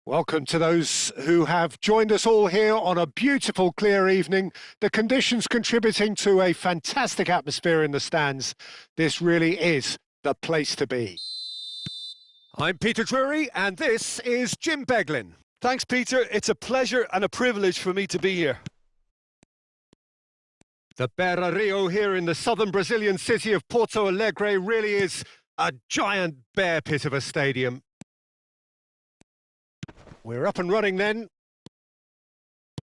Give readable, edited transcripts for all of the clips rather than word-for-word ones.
Welcome to those who have joined us all here on a beautiful, clear evening. The conditions contributing to a fantastic atmosphere in the stands. This really is the place to be. I'm Peter Drury, and this is Jim Beglin. Thanks, Peter. It's a pleasure and a privilege for me to be here. The Beira Rio here in the southern Brazilian city of Porto Alegre really is a giant bear pit of a stadium. We're up and running then.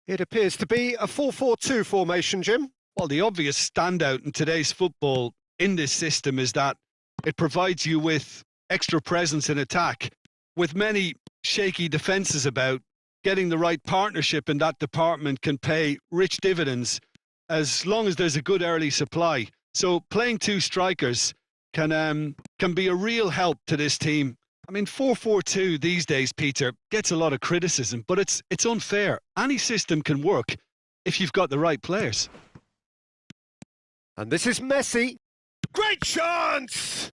It appears to be a 4-4-2 formation, Jim. Well, the obvious standout in today's football in this system is that it provides you with extra presence in attack. With many shaky defences about, getting the right partnership in that department can pay rich dividends as long as there's a good early supply. So playing two strikers can be a real help to this team. I mean, 4-4-2 these days, Peter, gets a lot of criticism, but it's unfair. Any system can work if you've got the right players. And this is Messi. Great chance!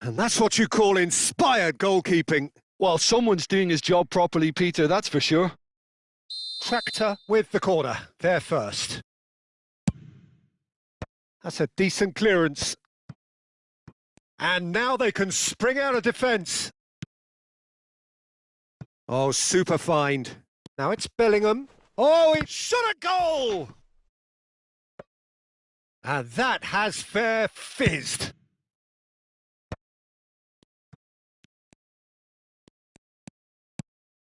And that's what you call inspired goalkeeping. Well, someone's doing his job properly, Peter, that's for sure. Tractor with the corner, there first. That's a decent clearance. And now they can spring out of defence. Oh, super find. Now it's Bellingham. Oh, it shot a goal! And that has fair fizzed.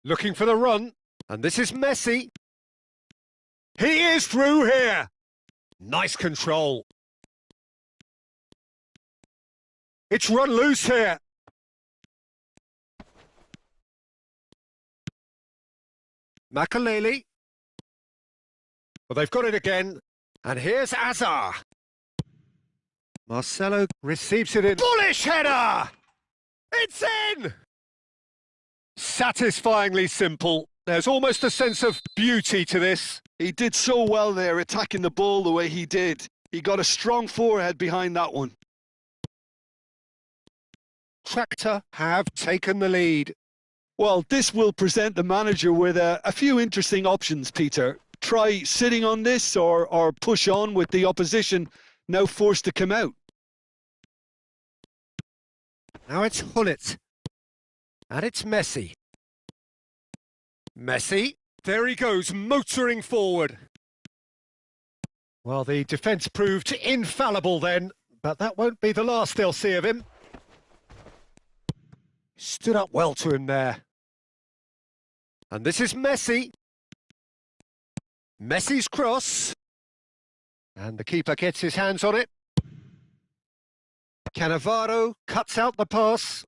Looking for the run. And this is Messi. He is through here. Nice control. It's run loose here. Makaleli. Well, they've got it again. And here's Azar. Marcelo receives it in. Bullish header! It's in! Satisfyingly simple. There's almost a sense of beauty to this. He did so well there, attacking the ball the way he did. He got a strong forehead behind that one. Tractor have taken the lead. Well, this will present the manager with a few interesting options, Peter. Try sitting on this or push on with the opposition now forced to come out. Now it's Hullet. And it's Messi. Messi. There he goes, motoring forward. Well, the defence proved infallible then, but that won't be the last they'll see of him. Stood up well to him there. And this is Messi. Messi's cross. And the keeper gets his hands on it. Cannavaro cuts out the pass.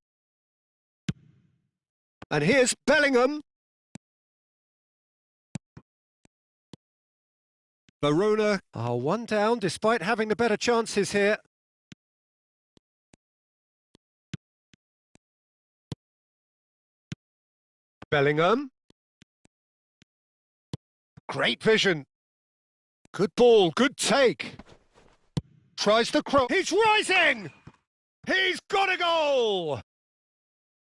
And here's Bellingham. Verona are one down despite having the better chances here. Bellingham. Great vision. Good ball, good take. Tries the cross. He's rising! He's got a goal!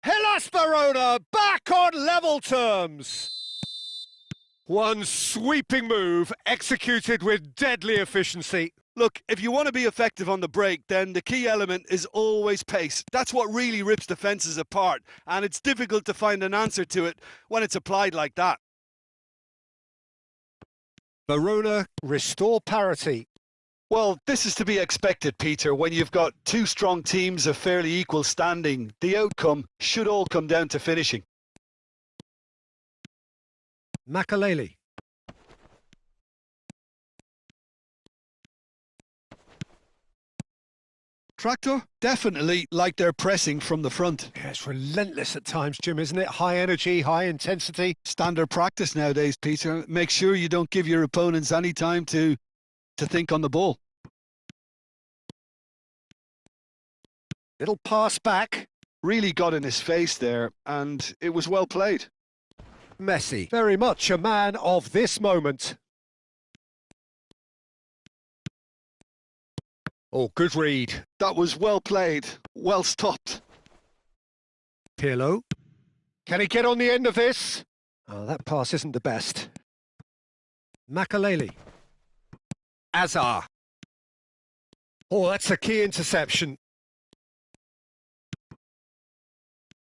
Hellas Verona back on level terms. One sweeping move executed with deadly efficiency. Look, if you want to be effective on the break, then the key element is always pace. That's what really rips defences apart, and it's difficult to find an answer to it when it's applied like that. Verona restore parity. Well, this is to be expected, Peter. When you've got two strong teams of fairly equal standing, the outcome should all come down to finishing. Makaleli. Tractor definitely like their pressing from the front. Yeah, it's relentless at times, Jim, isn't it? High energy, high intensity. Standard practice nowadays, Peter. Make sure you don't give your opponents any time to think on the ball. Little pass back. Really got in his face there, and it was well played. Messi, very much a man of this moment. Oh, good read. That was well played, well stopped. Pirlo. Can he get on the end of this? Oh, that pass isn't the best. Makaleli. Azar. Oh, that's a key interception.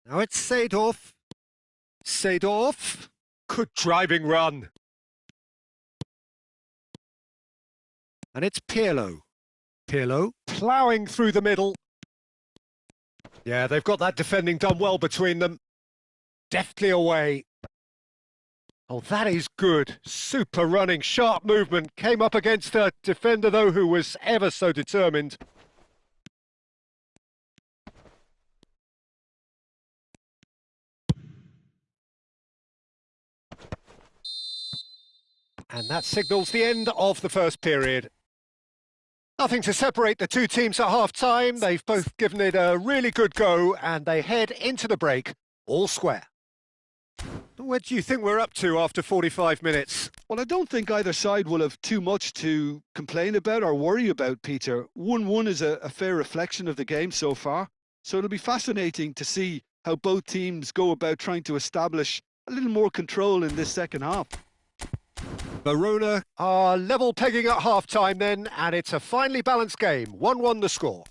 Now it's Seedorf. Seedorf. Good driving run. And it's Pirlo. Pirlo ploughing through the middle. Yeah, they've got that defending done well between them. Deftly away. Oh, that is good. Super running, sharp movement. Came up against a defender, though, who was ever so determined. And that signals the end of the first period. Nothing to separate the two teams at half-time. They've both given it a really good go, and they head into the break all square. Where do you think we're up to after 45 minutes? Well, I don't think either side will have too much to complain about or worry about, Peter. 1-1 is a fair reflection of the game so far. So it'll be fascinating to see how both teams go about trying to establish a little more control in this second half. Verona are level pegging at half-time then, and it's a finely balanced game. 1-1 the score.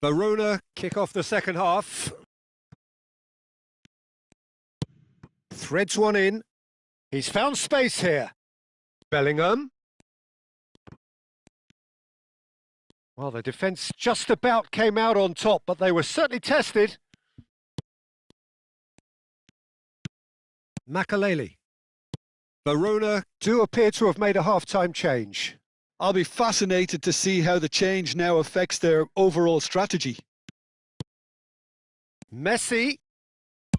Verona kick off the second half. Threads one in. He's found space here. Bellingham. Well, the defence just about came out on top, but they were certainly tested. Makaleli. Verona do appear to have made a half-time change. I'll be fascinated to see how the change now affects their overall strategy. Messi.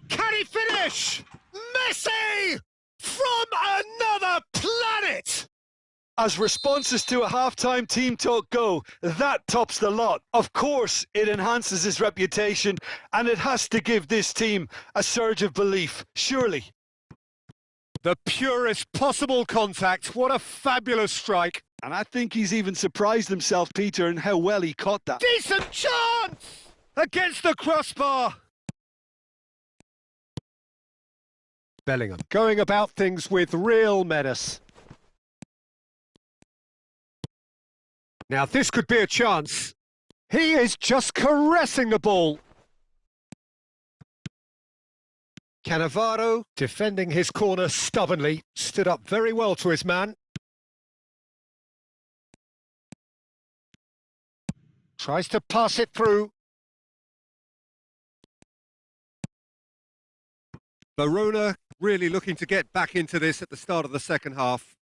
Can he finish? Messi! From another planet! As responses to a half-time team talk go, that tops the lot. Of course, it enhances his reputation, and it has to give this team a surge of belief, surely. The purest possible contact. What a fabulous strike. And I think he's even surprised himself, Peter, in how well he caught that. Decent chance! Against the crossbar. Bellingham going about things with real menace. Now this could be a chance. He is just caressing the ball. Cannavaro, defending his corner stubbornly, stood up very well to his man. Tries to pass it through. Verona really looking to get back into this at the start of the second half.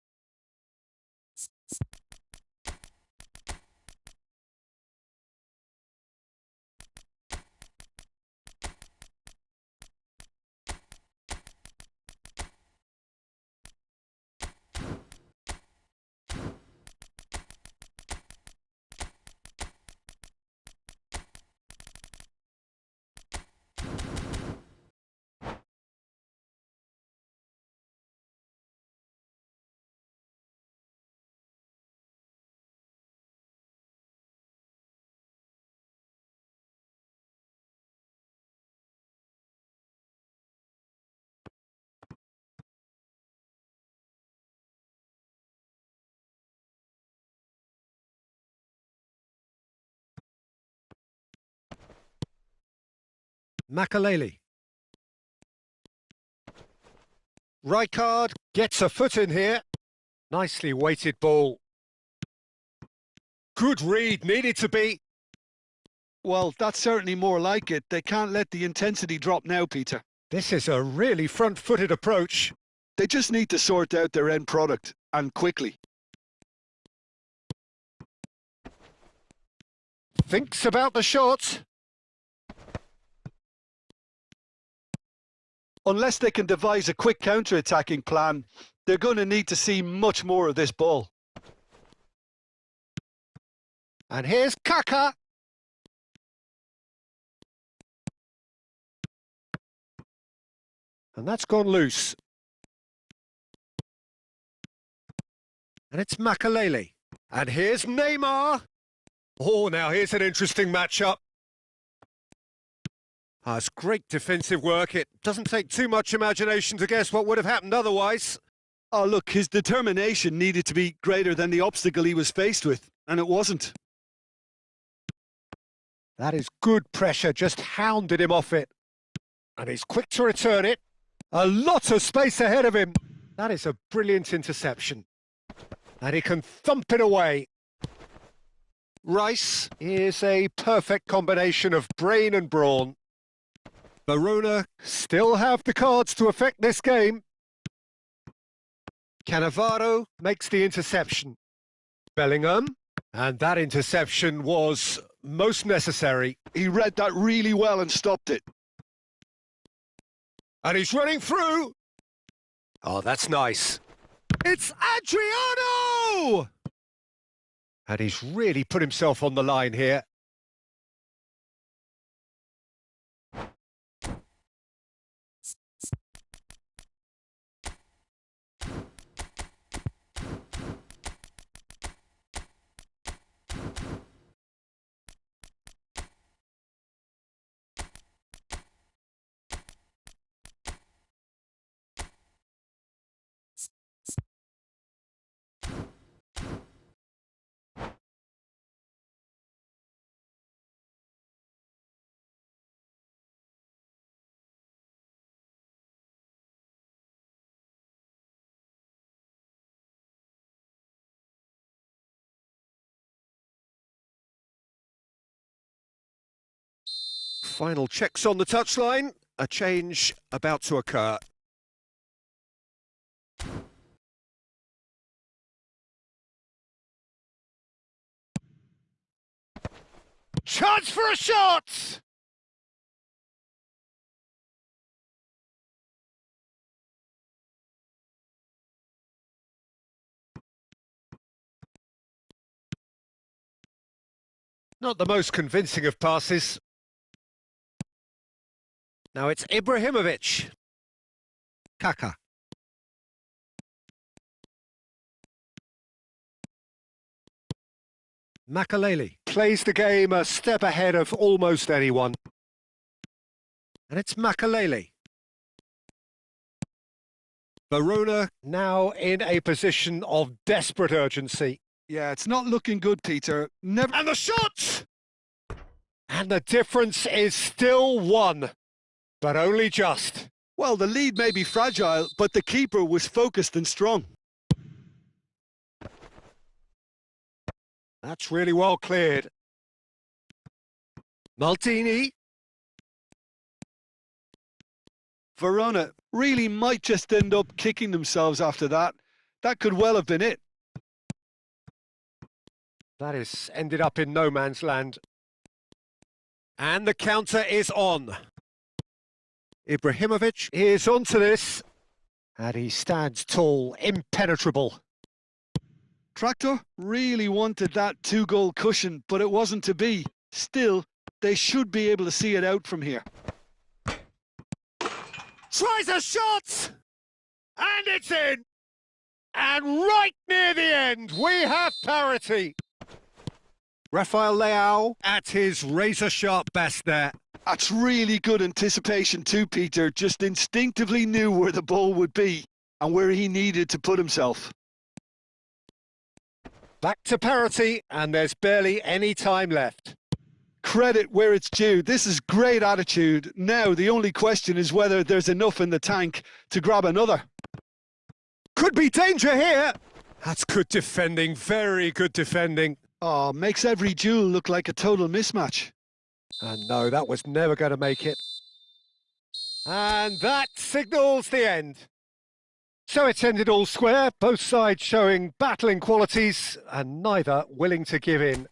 Makaleli. Rijkaard gets a foot in here. Nicely weighted ball. Good read, needed to be. Well, that's certainly more like it. They can't let the intensity drop now, Peter. This is a really front-footed approach. They just need to sort out their end product, and quickly. Thinks about the shot. Unless they can devise a quick counter-attacking plan, they're going to need to see much more of this ball. And here's Kaka. And that's gone loose. And it's Makalele. And here's Neymar. Oh, now here's an interesting matchup. It's great defensive work. It doesn't take too much imagination to guess what would have happened otherwise. Oh, look, his determination needed to be greater than the obstacle he was faced with, and it wasn't. That is good pressure, just hounded him off it. And he's quick to return it. A lot of space ahead of him. That is a brilliant interception. And he can thump it away. Rice is a perfect combination of brain and brawn. Verona still have the cards to affect this game. Cannavaro makes the interception. Bellingham, and that interception was most necessary. He read that really well and stopped it. And he's running through. Oh, that's nice. It's Adriano! And he's really put himself on the line here. Final checks on the touchline. A change about to occur. Chance for a shot! Not the most convincing of passes. Now it's Ibrahimovic. Kaka. Makalele plays the game a step ahead of almost anyone. And it's Makalele. Verona now in a position of desperate urgency. Yeah, it's not looking good, Peter. Never. And the shot! And the difference is still one, but only just. Well, the lead may be fragile, but the keeper was focused and strong. That's really well cleared. Maldini. Verona really might just end up kicking themselves after that. That could well have been it. That is ended up in no man's land. And the counter is on. Ibrahimovic is onto this. And he stands tall, impenetrable. Tractor really wanted that two-goal cushion, but it wasn't to be. Still, they should be able to see it out from here. Tries a shot! And it's in! And right near the end, we have parity. Rafael Leao at his razor-sharp best there. That's really good anticipation too, Peter. Just instinctively knew where the ball would be and where he needed to put himself. Back to parity, and there's barely any time left. Credit where it's due. This is great attitude. Now, the only question is whether there's enough in the tank to grab another. Could be danger here. That's good defending, very good defending. Oh, makes every duel look like a total mismatch. And no, that was never going to make it. And that signals the end. So it's ended all square, both sides showing battling qualities and neither willing to give in.